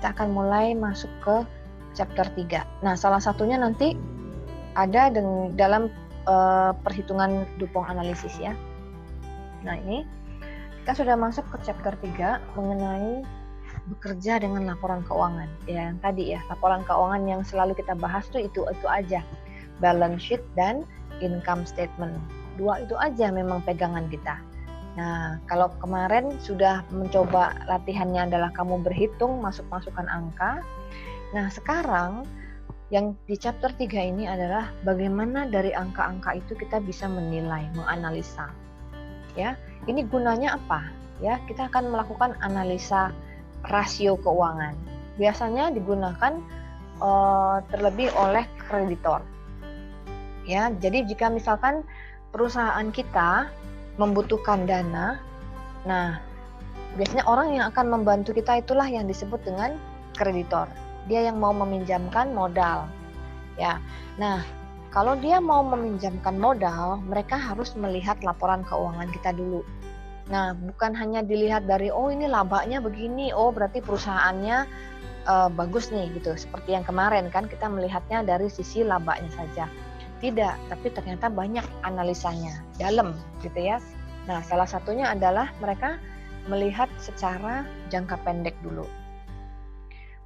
kita akan mulai masuk ke chapter 3. Nah, salah satunya nanti ada dalam perhitungan Dupont analisis ya. Nah, ini kita sudah masuk ke chapter 3 mengenai bekerja dengan laporan keuangan. Ya, yang tadi ya, laporan keuangan yang selalu kita bahas tuh itu aja. Balance sheet dan income statement. Dua itu aja memang pegangan kita. Nah, kalau kemarin sudah mencoba latihannya adalah kamu berhitung, masukkan angka. Nah, sekarang yang di chapter 3 ini adalah bagaimana dari angka-angka itu kita bisa menilai, menganalisa. Ya, ini gunanya apa? Ya, kita akan melakukan analisa rasio keuangan. Biasanya digunakan terlebih oleh kreditor. Ya, jadi jika misalkan perusahaan kita membutuhkan dana, nah biasanya orang yang akan membantu kita itulah yang disebut dengan kreditor. Dia yang mau meminjamkan modal. Ya. Nah, kalau dia mau meminjamkan modal, mereka harus melihat laporan keuangan kita dulu. Nah, bukan hanya dilihat dari ini labanya begini, berarti perusahaannya bagus nih gitu. Seperti yang kemarin kan kita melihatnya dari sisi labanya saja. Tidak, tapi ternyata banyak analisanya dalam gitu ya. Nah, salah satunya adalah mereka melihat secara jangka pendek dulu.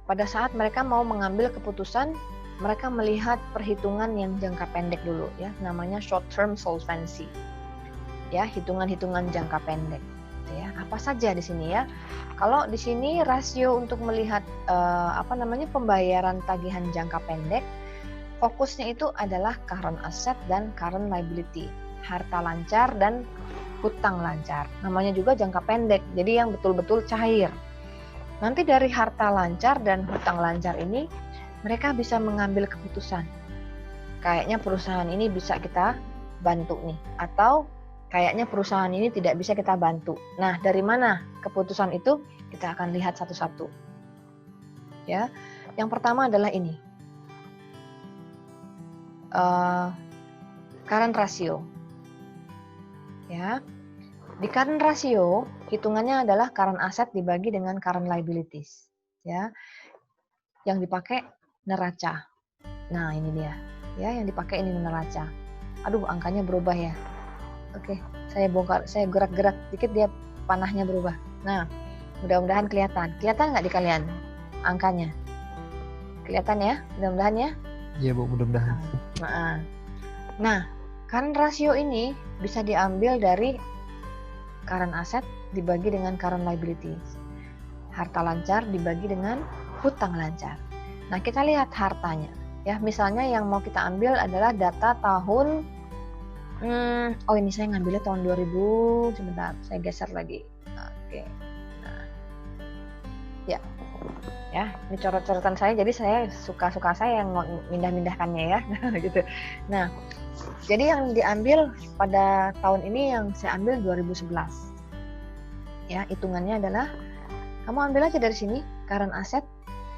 Pada saat mereka mau mengambil keputusan, mereka melihat perhitungan yang jangka pendek dulu ya, namanya short term solvency. Ya, hitungan-hitungan jangka pendek. Ya, apa saja di sini ya? Kalau di sini rasio untuk melihat pembayaran tagihan jangka pendek, fokusnya itu adalah current asset dan current liability, harta lancar dan hutang lancar. Namanya juga jangka pendek, jadi yang betul-betul cair. Nanti dari harta lancar dan hutang lancar ini, mereka bisa mengambil keputusan. Kayaknya perusahaan ini bisa kita bantu nih, atau kayaknya perusahaan ini tidak bisa kita bantu. Nah, dari mana keputusan itu? Kita akan lihat satu-satu. Ya, yang pertama adalah ini, current ratio. Ya. Di current ratio, hitungannya adalah current asset dibagi dengan current liabilities. Ya. Yang dipakai neraca. Nah, ini dia. Ya, yang dipakai ini neraca. Aduh, angkanya berubah ya. Oke, saya bongkar, saya gerak-gerak dikit dia panahnya berubah. Nah, mudah-mudahan kelihatan. Kelihatan nggak di kalian angkanya? Kelihatan ya? Mudah-mudahan ya? Iya, Bu, mudah-mudahan. Nah, current ratio ini bisa diambil dari current asset dibagi dengan current liabilities. Harta lancar dibagi dengan hutang lancar. Nah, kita lihat hartanya. Ya, misalnya yang mau kita ambil adalah data tahun ini saya ngambilnya tahun 2000, sebentar, saya geser lagi. Oke. Nah. Ya. Ya, ini coret-coretan saya, jadi saya suka-suka saya yang mindah-mindahkannya ya, gitu. Nah, jadi yang diambil pada tahun ini yang saya ambil 2011. Ya, hitungannya adalah kamu ambil aja dari sini current asset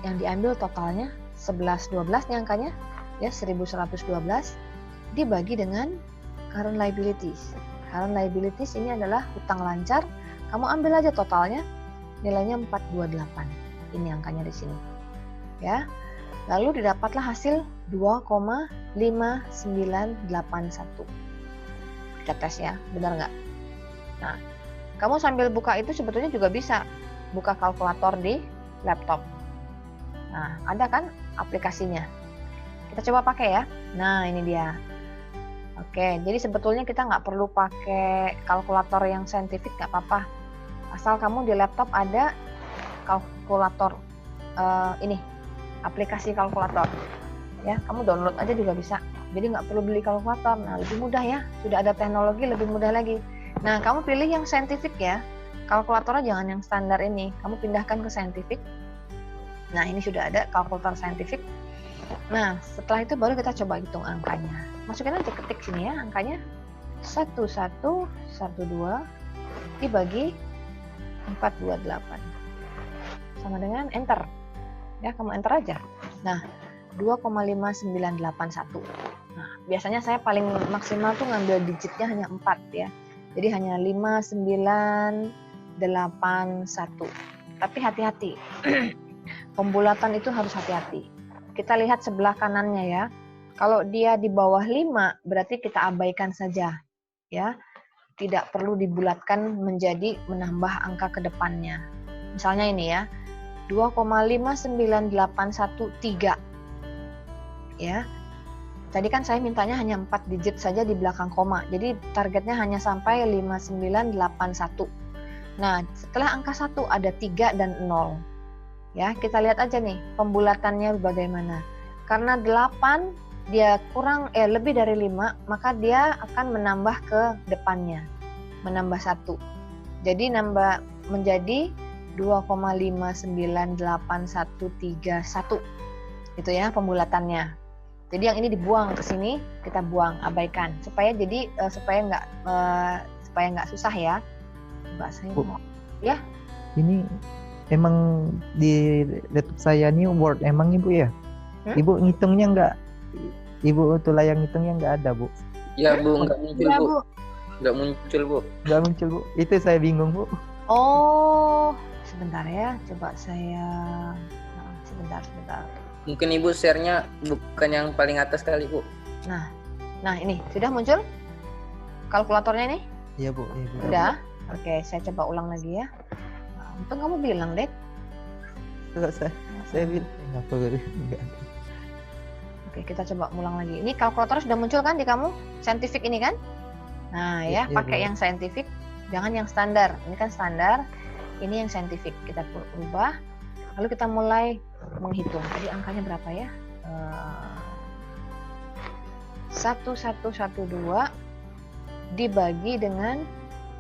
yang diambil totalnya 1112 nih angkanya, ya 1112 dibagi dengan current liabilities. Current liabilities ini adalah hutang lancar, kamu ambil aja totalnya nilainya 428. Ini angkanya di sini. Ya. Lalu didapatlah hasil 2,5981. Kita tes ya, benar nggak? Nah, kamu sambil buka itu sebetulnya juga bisa buka kalkulator di laptop. Nah, ada kan aplikasinya? Kita coba pakai ya. Nah, ini dia. Oke, jadi sebetulnya kita nggak perlu pakai kalkulator yang saintifik, nggak apa-apa. Asal kamu di laptop ada kalkulator ini, aplikasi kalkulator. Ya, kamu download aja juga bisa. Jadi nggak perlu beli kalkulator. Nah, lebih mudah ya. Sudah ada teknologi lebih mudah lagi. Nah, kamu pilih yang saintifik ya. Kalkulatornya jangan yang standar ini. Kamu pindahkan ke saintifik. Nah, ini sudah ada kalkulator saintifik. Nah, setelah itu baru kita coba hitung angkanya. Masukin aja, ketik sini ya angkanya. 1112 dibagi 428. Sama dengan enter. Ya, kamu enter aja. Nah, 2,5981. Nah, biasanya saya paling maksimal tuh ngambil digitnya hanya 4 ya. Jadi hanya 5981. Tapi hati-hati. Pembulatan itu harus hati-hati. Kita lihat sebelah kanannya ya. Kalau dia di bawah 5, berarti kita abaikan saja. Ya, tidak perlu dibulatkan menjadi menambah angka ke depannya. Misalnya ini ya, 2,59813. Ya. Tadi kan saya mintanya hanya 4 digit saja di belakang koma. Jadi targetnya hanya sampai 5981. Nah, setelah angka 1 ada 3 dan 0. Ya, kita lihat aja nih pembulatannya bagaimana. Karena 8 dia lebih dari 5, maka dia akan menambah ke depannya. Menambah 1. Jadi menjadi 2,59813. Itu ya pembulatannya. Jadi yang ini dibuang ke sini, kita buang, abaikan supaya nggak susah ya. Mbak saya mau. Ya. Ini emang di laptop saya ini Word emang Ibu ya? Ibu ngitungnya nggak? Ibu tuh layang ngitungnya nggak ada, Bu? Ya, Bu, nggak muncul, ya, Bu. Nggak muncul, Bu. Nggak muncul, Bu. Itu saya bingung, Bu. Oh, sebentar ya. Coba saya... Sebentar. Mungkin Ibu share-nya bukan yang paling atas kali, Bu. Nah ini sudah muncul kalkulatornya nih? Iya, Bu. Sudah? Oke, saya coba ulang lagi ya. Nah, untung kamu bilang, Dek. Saya bilang enggak. Oke, kita coba ulang lagi. Ini kalkulator sudah muncul kan di kamu? Scientific ini kan? Nah, ya, pakai yang scientific, jangan yang standar. Ini kan standar, ini yang scientific. Kita ubah, lalu kita mulai menghitung. Tadi angkanya berapa ya? 1112 dibagi dengan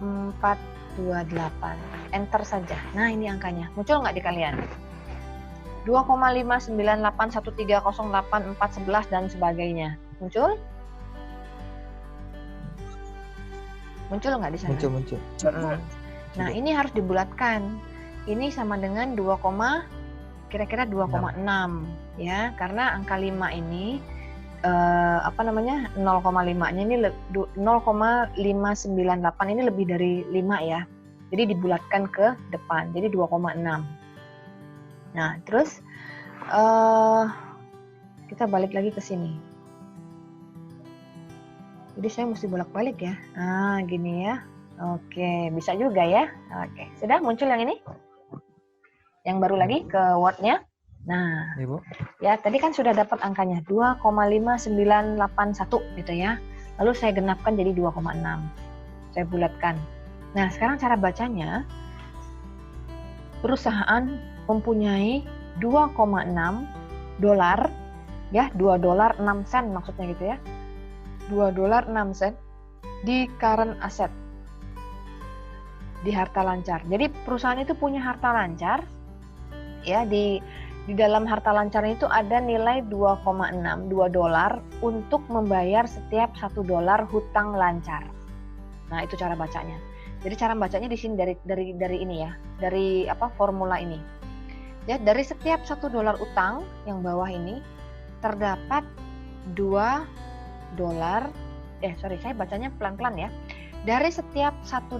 428. Enter saja. Nah, ini angkanya. Muncul nggak di kalian? 2,59813084411 dan sebagainya. Muncul? Muncul nggak di sana? Muncul. Nah, ini harus dibulatkan. Ini sama dengan kira-kira 2,6 ya, karena angka 5 ini 0,5-nya ini 0,598 ini lebih dari 5 ya. Jadi dibulatkan ke depan. Jadi 2,6. Nah, terus kita balik lagi ke sini. Jadi saya mesti bolak-balik ya. Nah, gini ya. Oke, bisa juga ya. Oke, sudah muncul yang ini? Yang baru lagi ke Word-nya. Nah, Ibu. Ya, tadi kan sudah dapat angkanya 2,5981 gitu ya. Lalu saya genapkan jadi 2,6. Saya bulatkan. Nah, sekarang cara bacanya, perusahaan mempunyai 2,6 dolar, ya, $2.06 maksudnya gitu ya. $2.06 di current asset, di harta lancar. Jadi perusahaan itu punya harta lancar, ya, di dalam harta lancar itu ada nilai 2,6 $2 untuk membayar setiap $1 hutang lancar. Nah, itu cara bacanya. Jadi cara bacanya di sini dari ini ya, dari formula ini. Ya, dari setiap $1 utang yang bawah ini terdapat $2. Saya bacanya pelan-pelan ya. Dari setiap $1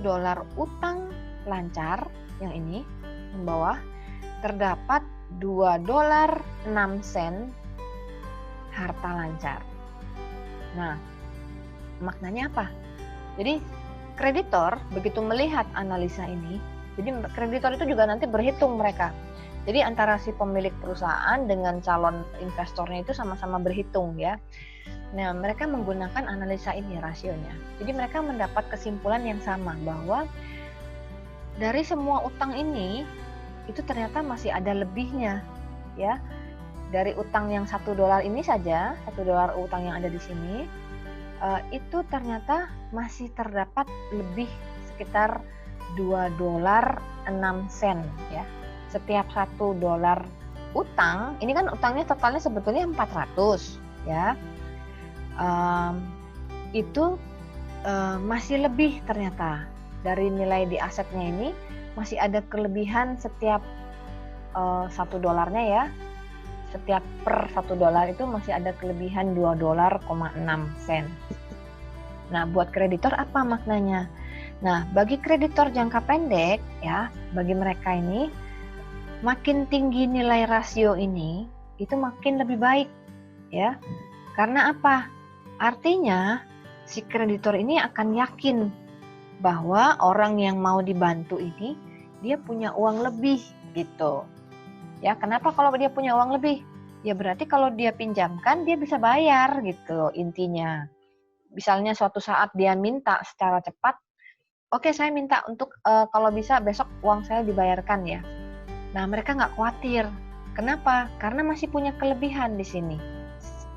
utang lancar yang ini yang bawah terdapat $2.06 harta lancar. Nah, maknanya apa? Jadi kreditor begitu melihat analisa ini, jadi kreditor itu juga nanti berhitung mereka. Jadi antara si pemilik perusahaan dengan calon investornya itu sama-sama berhitung ya. Nah, mereka menggunakan analisa ini rasionya. Jadi mereka mendapat kesimpulan yang sama bahwa dari semua utang ini itu ternyata masih ada lebihnya ya. Dari utang yang $1 ini saja, $1 utang yang ada di sini, itu ternyata masih terdapat lebih sekitar $2.06 ya. Setiap $1 utang, ini kan utangnya totalnya sebetulnya 400 ya. Itu masih lebih ternyata dari nilai di asetnya ini masih ada kelebihan setiap $1 ya. Setiap per $1 itu masih ada kelebihan $2.06. Nah, buat kreditor apa maknanya? Nah, bagi kreditor jangka pendek ya, bagi mereka ini makin tinggi nilai rasio ini, itu makin lebih baik, ya. Karena apa? Artinya si kreditor ini akan yakin bahwa orang yang mau dibantu ini dia punya uang lebih gitu. Ya, kenapa kalau dia punya uang lebih? Ya berarti kalau dia pinjamkan dia bisa bayar gitu intinya. Misalnya suatu saat dia minta secara cepat, oke, saya minta untuk kalau bisa besok uang saya dibayarkan ya. Nah, mereka nggak khawatir. Kenapa? Karena masih punya kelebihan di sini.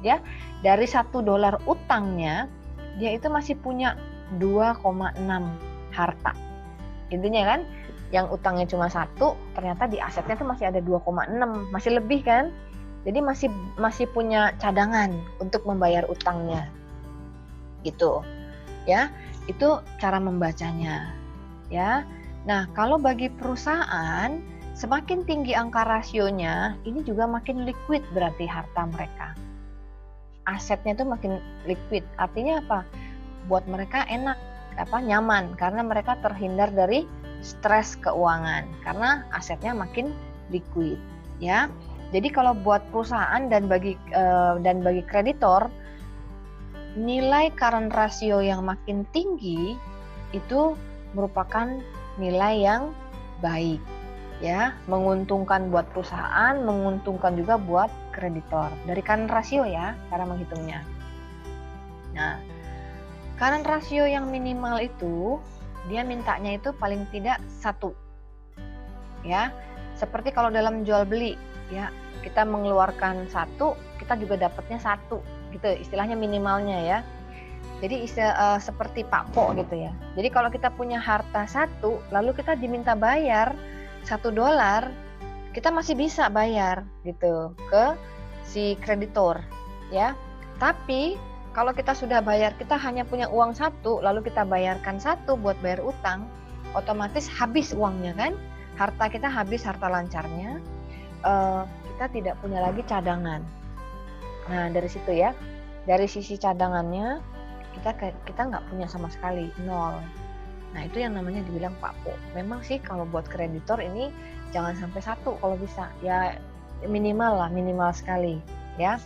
Ya, dari $1 utangnya, dia itu masih punya 2,6 harta. Intinya kan, yang utangnya cuma 1, ternyata di asetnya tuh masih ada 2,6, masih lebih kan? Jadi masih punya cadangan untuk membayar utangnya. Gitu. Ya, itu cara membacanya. Ya. Nah, kalau bagi perusahaan semakin tinggi angka rasionya, ini juga makin liquid berarti harta mereka. Asetnya itu makin liquid. Artinya apa? Buat mereka enak, nyaman karena mereka terhindar dari stres keuangan karena asetnya makin liquid, ya. Jadi kalau buat perusahaan dan bagi kreditor, nilai current ratio yang makin tinggi itu merupakan nilai yang baik, ya, menguntungkan buat perusahaan, menguntungkan juga buat kreditor. Dari current ratio ya, cara menghitungnya. Nah, current ratio yang minimal itu dia mintanya itu paling tidak 1, ya. Seperti kalau dalam jual beli, ya, kita mengeluarkan 1, kita juga dapatnya 1, gitu istilahnya minimalnya ya. Jadi seperti Pak-Po gitu ya. Jadi kalau kita punya harta 1, lalu kita diminta bayar $1, kita masih bisa bayar gitu ke si kreditor, ya. Tapi kalau kita sudah bayar, kita hanya punya uang 1, lalu kita bayarkan 1 buat bayar utang, otomatis habis uangnya kan? Harta kita habis, harta lancarnya, kita tidak punya lagi cadangan. Nah, dari situ ya, dari sisi cadangannya, kita nggak punya sama sekali, 0. Nah, itu yang namanya dibilang Pak-Po. Memang sih kalau buat kreditor ini jangan sampai 1 kalau bisa. Ya minimal lah, minimal sekali. Ya,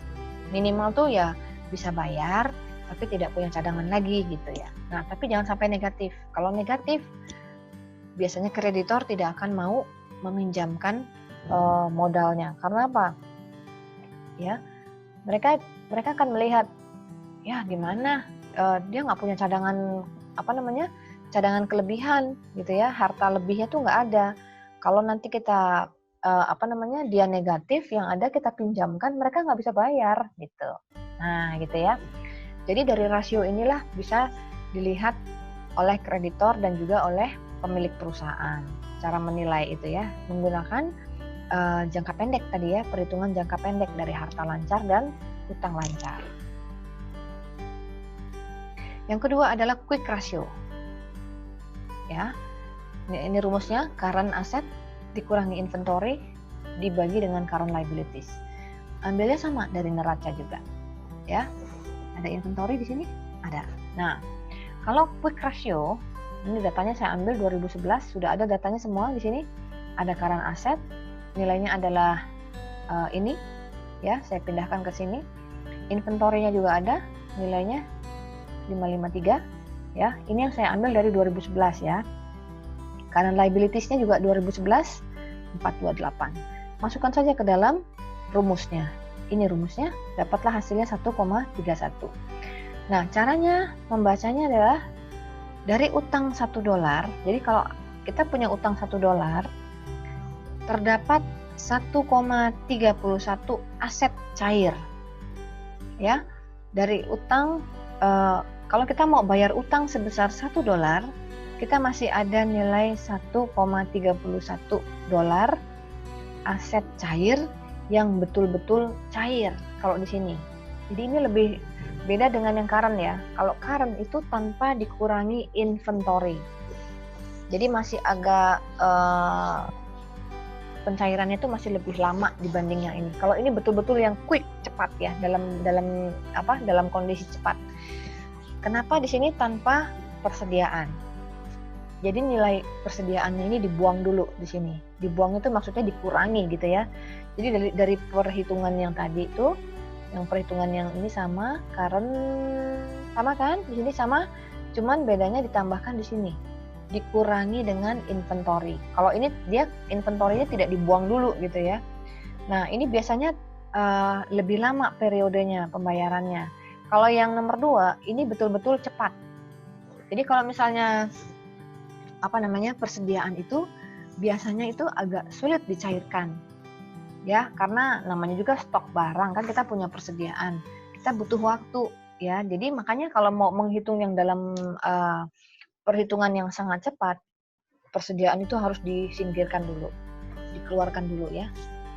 minimal tuh ya bisa bayar, tapi tidak punya cadangan lagi gitu ya. Nah, tapi jangan sampai negatif. Kalau negatif, biasanya kreditor tidak akan mau meminjamkan modalnya. Karena apa? Ya, mereka akan melihat, ya gimana, dia nggak punya cadangan cadangan kelebihan gitu ya, harta lebihnya tuh nggak ada. Kalau nanti kita dia negatif, yang ada kita pinjamkan, mereka nggak bisa bayar gitu. Nah gitu ya. Jadi dari rasio inilah bisa dilihat oleh kreditor dan juga oleh pemilik perusahaan. Cara menilai itu ya, menggunakan jangka pendek tadi ya, perhitungan jangka pendek dari harta lancar dan utang lancar. Yang kedua adalah quick ratio. Ya, ini rumusnya, current asset dikurangi inventory dibagi dengan current liabilities. Ambilnya sama dari neraca juga. Ya, ada inventory di sini, ada. Nah, kalau quick ratio, ini datanya saya ambil 2011, sudah ada datanya semua di sini. Ada current asset, nilainya adalah ini, ya, saya pindahkan ke sini. Inventory-nya juga ada, nilainya 553, ya. Ini yang saya ambil dari 2011 ya. Current liabilities-nya juga 2011 428. Masukkan saja ke dalam rumusnya. Ini rumusnya, dapatlah hasilnya 1,31. Nah, caranya membacanya adalah dari utang $1. Jadi kalau kita punya utang $1, terdapat 1,31 aset cair. Ya, dari utang, kalau kita mau bayar utang sebesar $1, kita masih ada nilai $1,31 aset cair yang betul-betul cair kalau di sini. Jadi ini lebih beda dengan yang current ya. Kalau current itu tanpa dikurangi inventory. Jadi masih agak pencairannya itu masih lebih lama dibanding yang ini. Kalau ini betul-betul yang quick, cepat ya, dalam kondisi cepat. Kenapa di sini tanpa persediaan? jadi nilai persediaannya ini dibuang dulu di sini. Dibuang itu maksudnya dikurangi gitu ya. Jadi dari perhitungan yang tadi itu, yang perhitungan yang ini sama, current sama kan? Di sini sama, cuman bedanya ditambahkan di sini. Dikurangi dengan inventory. Kalau ini dia inventory-nya tidak dibuang dulu gitu ya. Nah, ini biasanya lebih lama periodenya pembayarannya. Kalau yang nomor 2, ini betul-betul cepat. Jadi kalau misalnya persediaan itu biasanya itu agak sulit dicairkan. Ya, karena namanya juga stok barang kan, kita punya persediaan. Kita butuh waktu ya. Jadi makanya kalau mau menghitung yang dalam perhitungan yang sangat cepat, persediaan itu harus disingkirkan dulu. Dikeluarkan dulu ya.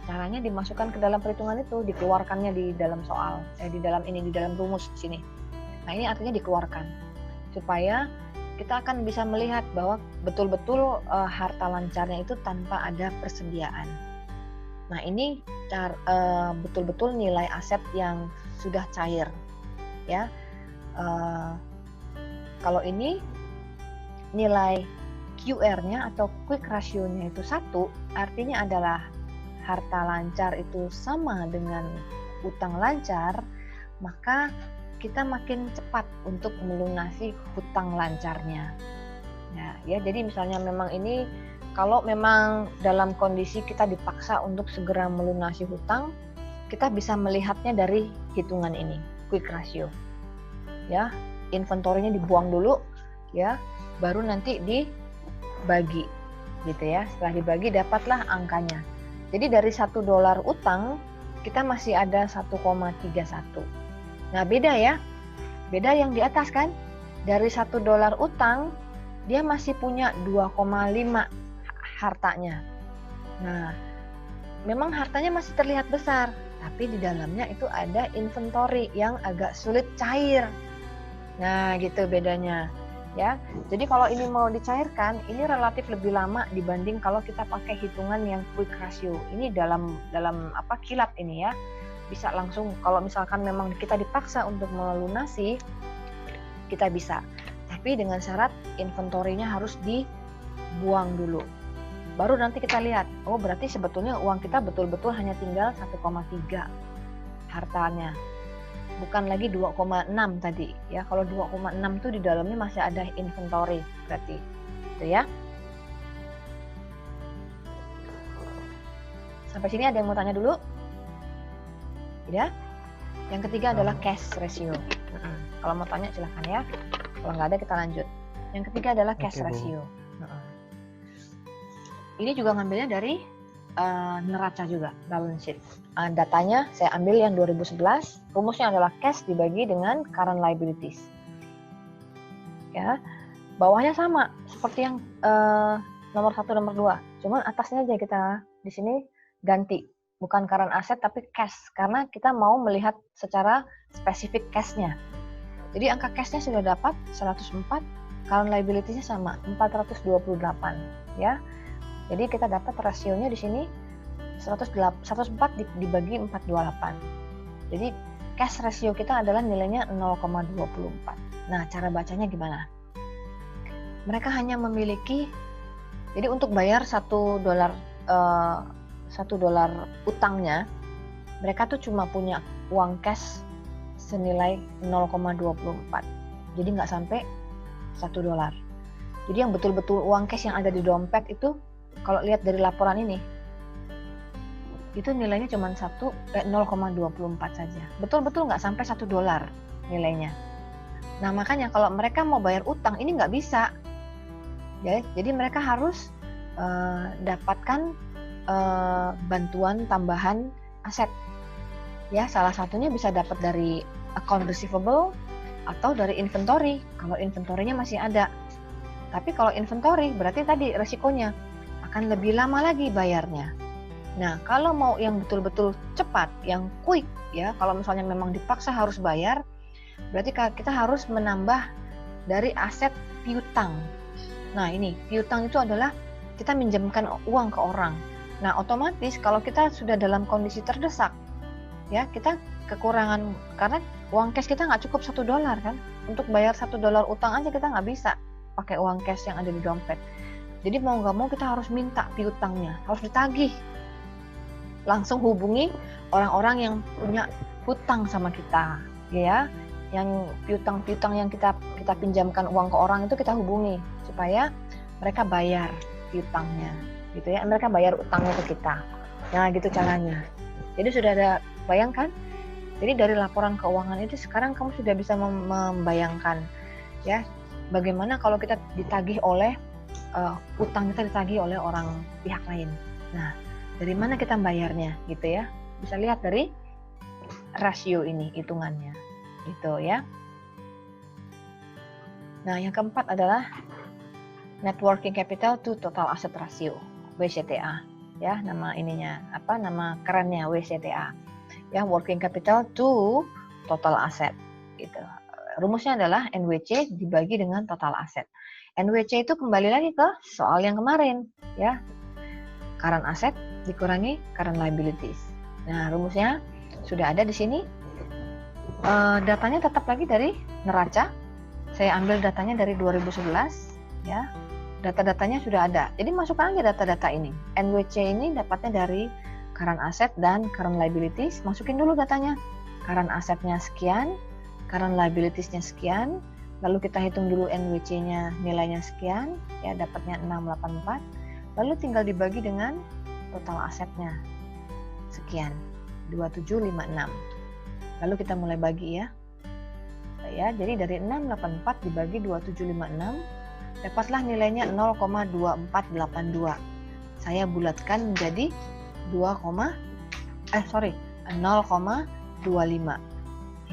Caranya dimasukkan ke dalam perhitungan itu, dikeluarkannya di dalam soal, di dalam rumus di sini. Nah, ini artinya dikeluarkan supaya kita akan bisa melihat bahwa betul-betul harta lancarnya itu tanpa ada persediaan. Nah, ini betul-betul nilai aset yang sudah cair, ya. Kalau ini nilai QR-nya atau quick ratio-nya itu 1, artinya adalah harta lancar itu sama dengan utang lancar, maka kita makin cepat untuk melunasi hutang lancarnya. Nah, ya, jadi misalnya memang ini kalau memang dalam kondisi kita dipaksa untuk segera melunasi hutang, kita bisa melihatnya dari hitungan ini, quick ratio. Ya, inventorinya dibuang dulu, ya, baru nanti dibagi, gitu ya. Setelah dibagi dapatlah angkanya. Jadi dari $1 utang kita masih ada 1,31. Nah, beda ya. Beda yang di atas kan. Dari $1 utang, dia masih punya 2,5 hartanya. Nah, memang hartanya masih terlihat besar, tapi di dalamnya itu ada inventory yang agak sulit cair. Nah, gitu bedanya. Ya. Jadi kalau ini mau dicairkan, ini relatif lebih lama dibanding kalau kita pakai hitungan yang quick ratio. Ini dalam kilat ini ya. Bisa langsung, kalau misalkan memang kita dipaksa untuk melunasi, kita bisa. Tapi dengan syarat inventorinya harus dibuang dulu. Baru nanti kita lihat, oh berarti sebetulnya uang kita betul-betul hanya tinggal 1,3 hartanya. Bukan lagi 2,6 tadi. Ya, kalau 2,6 itu di dalamnya masih ada inventory berarti. Gitu ya. Sampai sini ada yang mau tanya dulu? Ya. Yang ketiga adalah cash ratio. Kalau mau tanya silahkan ya. Kalau nggak ada kita lanjut. Yang ketiga adalah cash ratio. Ini juga ngambilnya dari neraca juga, balance sheet. Datanya saya ambil yang 2011. Rumusnya adalah cash dibagi dengan current liabilities. Ya, bawahnya sama seperti yang nomor 1, nomor 2. Cuman atasnya aja kita di sini ganti. Bukan current asset tapi cash, karena kita mau melihat secara spesifik cash-nya. Jadi angka cash-nya sudah dapat 104, current liabilities-nya sama 428 ya. Jadi kita dapat rasionya di sini 104 dibagi 428. Jadi cash ratio kita adalah nilainya 0,24. Nah, cara bacanya gimana? Mereka hanya memiliki, jadi untuk bayar $1 utangnya, mereka tuh cuma punya uang cash senilai 0,24. Jadi nggak sampai $1. Jadi yang betul-betul uang cash yang ada di dompet itu, kalau lihat dari laporan ini, itu nilainya cuma 0,24 saja. Betul-betul nggak sampai $1 nilainya. Nah, makanya kalau mereka mau bayar utang, ini nggak bisa. Ya, jadi mereka harus dapatkan bantuan tambahan aset. Ya, salah satunya bisa dapat dari account receivable atau dari inventory. Kalau inventory-nya masih ada. Tapi kalau inventory berarti tadi resikonya akan lebih lama lagi bayarnya. Nah, kalau mau yang betul-betul cepat, yang quick ya, kalau misalnya memang dipaksa harus bayar, berarti kita harus menambah dari aset piutang. Nah, ini piutang itu adalah kita minjamkan uang ke orang. Nah, otomatis kalau kita sudah dalam kondisi terdesak, ya kita kekurangan, karena uang cash kita nggak cukup $1 kan, untuk bayar $1 utang aja kita nggak bisa, pakai uang cash yang ada di dompet. Jadi mau nggak mau kita harus minta piutangnya, harus ditagih. Langsung hubungi orang-orang yang punya hutang sama kita, ya. Yang piutang-piutang yang kita pinjamkan uang ke orang itu kita hubungi supaya mereka bayar piutangnya, gitu ya. Mereka bayar utangnya ke kita. Nah, gitu caranya. Jadi sudah ada, bayangkan. Jadi dari laporan keuangan itu sekarang kamu sudah bisa membayangkan, ya, bagaimana kalau kita ditagih oleh utang kita ditagih oleh orang pihak lain. Nah, dari mana kita bayarnya, gitu ya? Bisa lihat dari rasio ini, hitungannya, gitu ya. Nah, yang keempat adalah net working capital to total asset ratio, WCTA, ya, nama ininya apa? Nama kerennya WCTA. Ya, working capital to total asset, gitu. Rumusnya adalah NWC dibagi dengan total asset. NWC itu kembali lagi ke soal yang kemarin, ya. Current asset dikurangi current liabilities. Nah, rumusnya sudah ada di sini. Datanya tetap lagi dari neraca. Saya ambil datanya dari 2011, ya. Data-datanya sudah ada. Jadi masukkan aja data-data ini. NWC ini dapatnya dari current asset dan current liabilities, masukin dulu datanya. Current assetnya sekian, current liabilitiesnya sekian, lalu kita hitung dulu NWC-nya nilainya sekian, ya dapatnya 684, lalu tinggal dibagi dengan total asetnya sekian, 2756. Lalu kita mulai bagi, ya. Ya, jadi dari 684 dibagi 2756, dapatlah nilainya 0,2482. Saya bulatkan menjadi 0,25,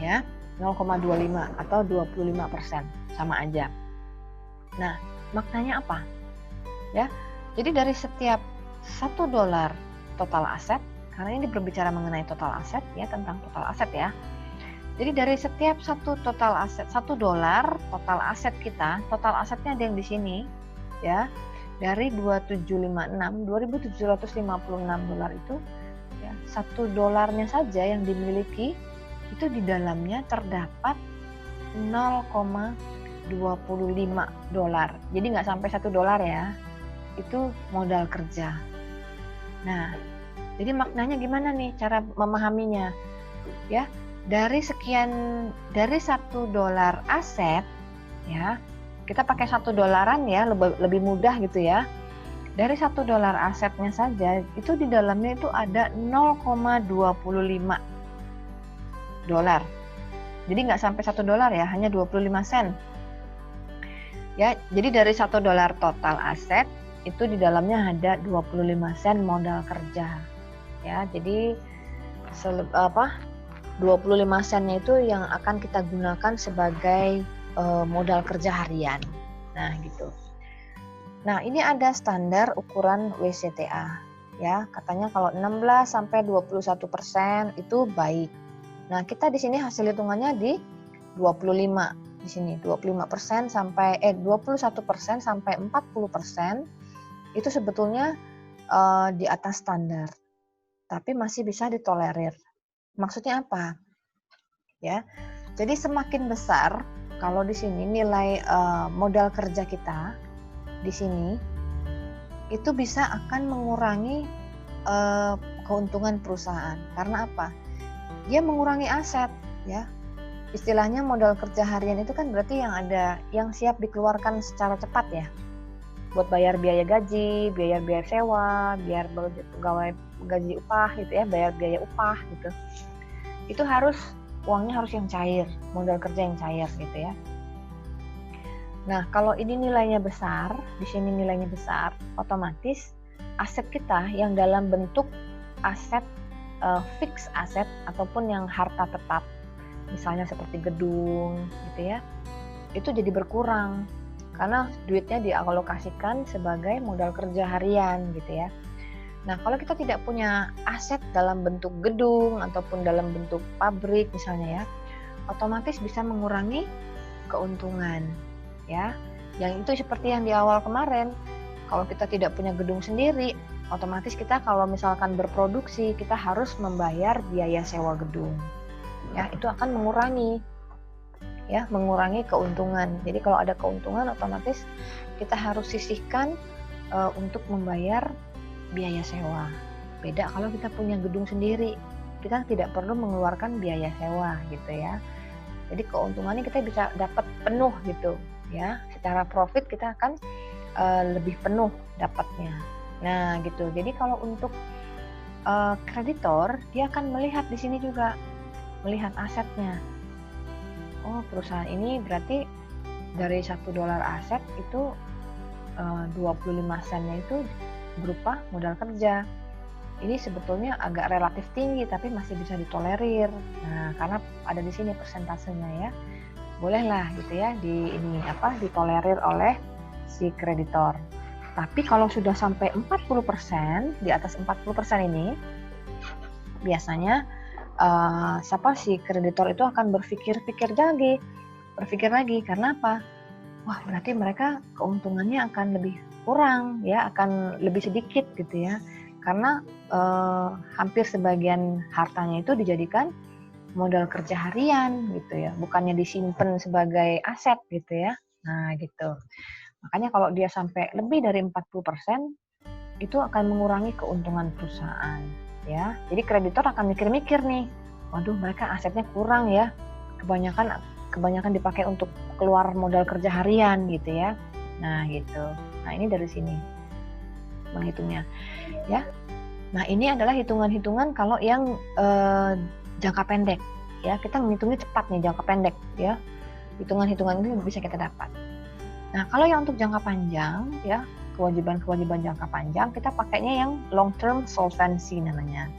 ya, 0,25 atau 25%, sama aja. Nah, maknanya apa? Ya, jadi dari setiap $1 total aset, karena ini berbicara mengenai total aset, ya, tentang total aset, ya. Jadi dari setiap $1 total aset kita, total asetnya ada yang di sini, ya. Dari 2.756 $2.756 itu, ya, $1 saja yang dimiliki itu di dalamnya terdapat $0,25. Jadi nggak sampai $1, ya. Itu modal kerja. Nah, jadi maknanya gimana nih cara memahaminya? Ya, dari $1 aset, ya. Kita pakai $1 ya, lebih mudah gitu ya. Dari $1 asetnya saja, itu di dalamnya itu ada $0,25. Jadi nggak sampai $1 ya, hanya 25 sen. Ya, jadi dari $1 total aset, itu di dalamnya ada 25 sen modal kerja. Ya, jadi 25 sennya itu yang akan kita gunakan sebagai modal kerja harian. Nah, gitu. Nah, ini ada standar ukuran WCTA, ya. Katanya kalau 16 sampai 21% itu baik. Nah, kita di sini hasil hitungannya di 25. Di sini 21% sampai 40% itu sebetulnya di atas standar. Tapi masih bisa ditolerir. Maksudnya apa? Ya. Jadi semakin besar kalau di sini nilai modal kerja kita di sini itu bisa akan mengurangi keuntungan perusahaan. Karena apa? Dia mengurangi aset, ya. Istilahnya modal kerja harian itu kan berarti yang siap dikeluarkan secara cepat, ya. Buat bayar biaya gaji, biaya sewa, biar pegawai gaji upah gitu ya, bayar biaya upah gitu. Itu uangnya harus yang cair, modal kerja yang cair gitu ya. Nah, kalau ini nilainya besar, di sini nilainya besar, otomatis aset kita yang dalam bentuk aset fix aset ataupun yang harta tetap, misalnya seperti gedung gitu ya, itu jadi berkurang karena duitnya dialokasikan sebagai modal kerja harian gitu ya. Nah, kalau kita tidak punya aset dalam bentuk gedung ataupun dalam bentuk pabrik misalnya ya, otomatis bisa mengurangi keuntungan, ya. Yang itu seperti yang di awal kemarin, kalau kita tidak punya gedung sendiri, otomatis kita kalau misalkan berproduksi, kita harus membayar biaya sewa gedung. Ya, itu akan mengurangi ya, mengurangi keuntungan. Jadi kalau ada keuntungan otomatis kita harus sisihkan untuk membayar biaya sewa. Beda kalau kita punya gedung sendiri, kita tidak perlu mengeluarkan biaya sewa gitu ya. Jadi keuntungannya kita bisa dapat penuh gitu ya. Secara profit kita akan lebih penuh dapatnya. Nah gitu. Jadi kalau untuk kreditor, dia akan melihat di sini juga, melihat asetnya. Oh, perusahaan ini berarti dari $1 aset itu 25 sennya itu berupa modal kerja. Ini sebetulnya agak relatif tinggi tapi masih bisa ditolerir. Nah, karena ada di sini persentasenya ya. Bolehlah gitu ya ditolerir oleh si kreditor. Tapi kalau sudah sampai 40%, di atas 40% ini biasanya si kreditor itu akan berpikir lagi karena apa? Wah, berarti mereka keuntungannya akan lebih kurang ya, akan lebih sedikit gitu ya. Karena hampir sebagian hartanya itu dijadikan modal kerja harian gitu ya, bukannya disimpan sebagai aset gitu ya. Nah, gitu. Makanya kalau dia sampai lebih dari 40%, itu akan mengurangi keuntungan perusahaan ya. Jadi kreditor akan mikir-mikir nih, waduh mereka asetnya kurang ya, kebanyakan dipakai untuk keluar modal kerja harian gitu ya. Nah gitu. Nah ini dari sini menghitungnya ya. Nah ini adalah hitungan-hitungan kalau yang jangka pendek ya. Kita menghitungnya cepat nih jangka pendek ya. Hitungan-hitungan ini bisa kita dapat. Nah kalau yang untuk jangka panjang ya, kewajiban jangka panjang kita pakainya yang long term solvency namanya.